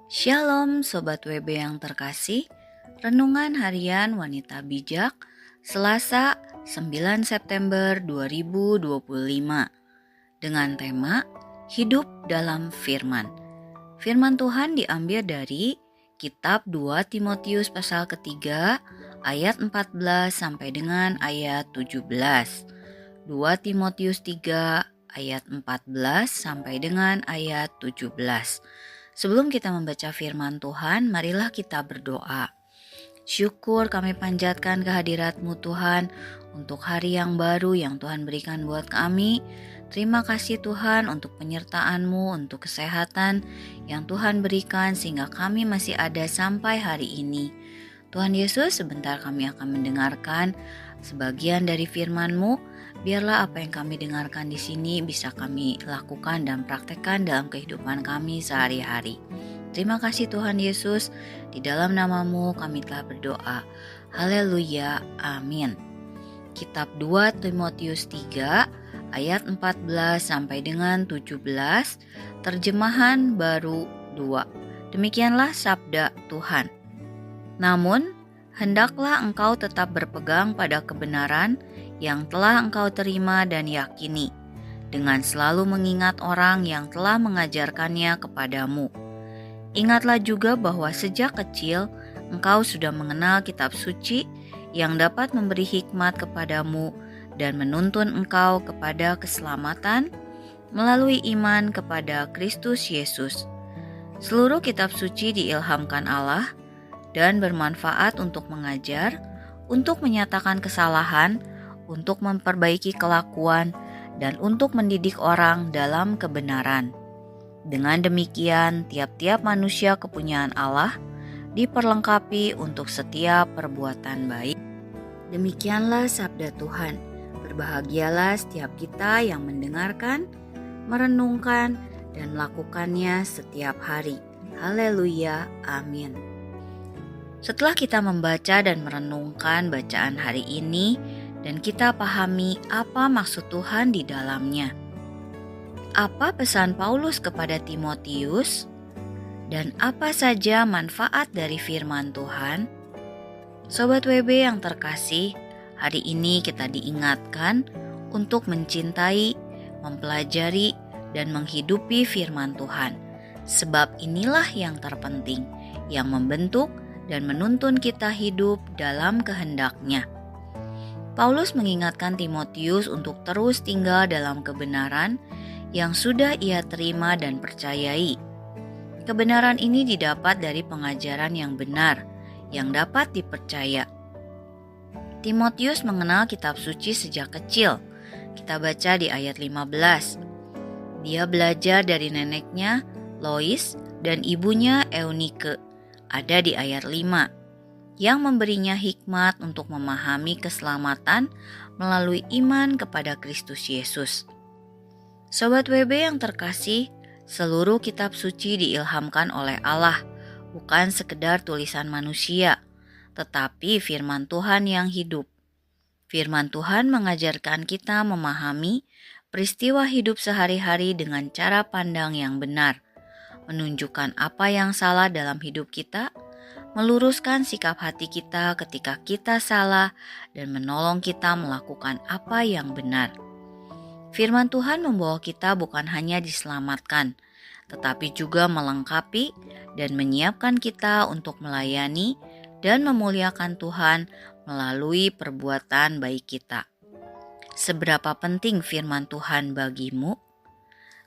Shalom Sobat WB yang terkasih, Renungan Harian Wanita Bijak, Selasa 9 September 2025, dengan tema Hidup dalam Firman. Firman Tuhan diambil dari Kitab 2 Timotius pasal ketiga, ayat 14 sampai dengan ayat 17. 2 Timotius 3 ayat 14 sampai dengan ayat 17. Sebelum kita membaca firman Tuhan, marilah kita berdoa. Syukur kami panjatkan kehadirat-Mu Tuhan untuk hari yang baru yang Tuhan berikan buat kami. Terima kasih Tuhan untuk penyertaan-Mu, untuk kesehatan yang Tuhan berikan sehingga kami masih ada sampai hari ini. Tuhan Yesus, sebentar kami akan mendengarkan sebagian dari firman-Mu. Biarlah apa yang kami dengarkan di sini bisa kami lakukan dan praktekkan dalam kehidupan kami sehari-hari. Terima kasih Tuhan Yesus, di dalam nama-Mu kami telah berdoa. Haleluya, amin. Kitab 2 Timotius 3 ayat 14 sampai dengan 17, terjemahan baru 2. Demikianlah sabda Tuhan. Namun, hendaklah engkau tetap berpegang pada kebenaran yang telah engkau terima dan yakini, dengan selalu mengingat orang yang telah mengajarkannya kepadamu. Ingatlah juga bahwa sejak kecil engkau sudah mengenal kitab suci yang dapat memberi hikmat kepadamu dan menuntun engkau kepada keselamatan melalui iman kepada Kristus Yesus. Seluruh kitab suci diilhamkan Allah dan bermanfaat untuk mengajar, untuk menyatakan kesalahan, untuk memperbaiki kelakuan, dan untuk mendidik orang dalam kebenaran. Dengan demikian, tiap-tiap manusia kepunyaan Allah diperlengkapi untuk setiap perbuatan baik. Demikianlah sabda Tuhan. Berbahagialah setiap kita yang mendengarkan, merenungkan, dan melakukannya setiap hari. Haleluya, amin. Setelah kita membaca dan merenungkan bacaan hari ini, dan kita pahami apa maksud Tuhan di dalamnya. Apa pesan Paulus kepada Timotius? Dan apa saja manfaat dari firman Tuhan? Sobat WB yang terkasih, hari ini kita diingatkan untuk mencintai, mempelajari, dan menghidupi firman Tuhan. Sebab inilah yang terpenting, yang membentuk dan menuntun kita hidup dalam kehendak-Nya. Paulus mengingatkan Timotius untuk terus tinggal dalam kebenaran yang sudah ia terima dan percayai. Kebenaran ini didapat dari pengajaran yang benar, yang dapat dipercaya. Timotius mengenal kitab suci sejak kecil. Kita baca di ayat 15. Dia belajar dari neneknya, Lois, dan ibunya Eunike. Ada di ayat 5. Yang memberinya hikmat untuk memahami keselamatan melalui iman kepada Kristus Yesus. Sobat WB yang terkasih, seluruh kitab suci diilhamkan oleh Allah, bukan sekedar tulisan manusia, tetapi firman Tuhan yang hidup. Firman Tuhan mengajarkan kita memahami peristiwa hidup sehari-hari dengan cara pandang yang benar, menunjukkan apa yang salah dalam hidup kita, meluruskan sikap hati kita ketika kita salah, dan menolong kita melakukan apa yang benar. Firman Tuhan membawa kita bukan hanya diselamatkan, tetapi juga melengkapi dan menyiapkan kita untuk melayani dan memuliakan Tuhan melalui perbuatan baik kita. Seberapa penting firman Tuhan bagimu?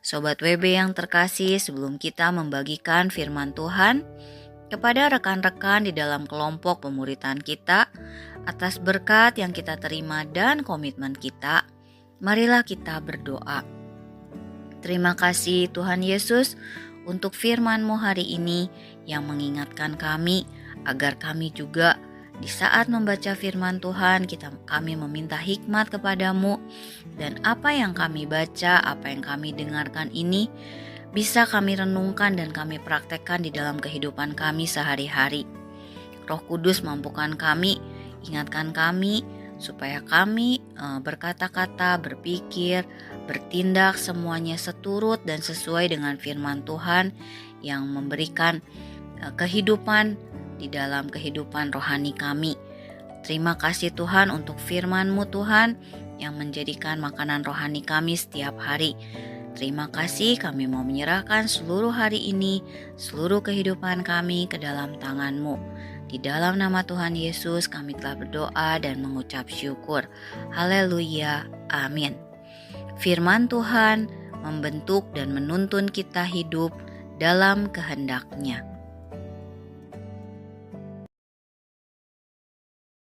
Sobat WB yang terkasih, sebelum kita membagikan firman Tuhan kepada rekan-rekan di dalam kelompok pemuritan kita, atas berkat yang kita terima dan komitmen kita, marilah kita berdoa. Terima kasih Tuhan Yesus untuk firman-Mu hari ini yang mengingatkan kami agar kami juga di saat membaca firman Tuhan kami meminta hikmat kepadamu, dan apa yang kami baca, apa yang kami dengarkan ini bisa kami renungkan dan kami praktekkan di dalam kehidupan kami sehari-hari. Roh Kudus mampukan kami, ingatkan kami supaya kami berkata-kata, berpikir bertindak semuanya seturut dan sesuai dengan firman Tuhan yang memberikan kehidupan di dalam kehidupan rohani kami. Terima kasih Tuhan untuk firman-Mu Tuhan yang menjadikan makanan rohani kami setiap hari. Terima kasih, kami mau menyerahkan seluruh hari ini, seluruh kehidupan kami ke dalam tangan-Mu. Di dalam nama Tuhan Yesus kami telah berdoa dan mengucap syukur. Haleluya, amin. Firman Tuhan membentuk dan menuntun kita hidup dalam kehendak-Nya.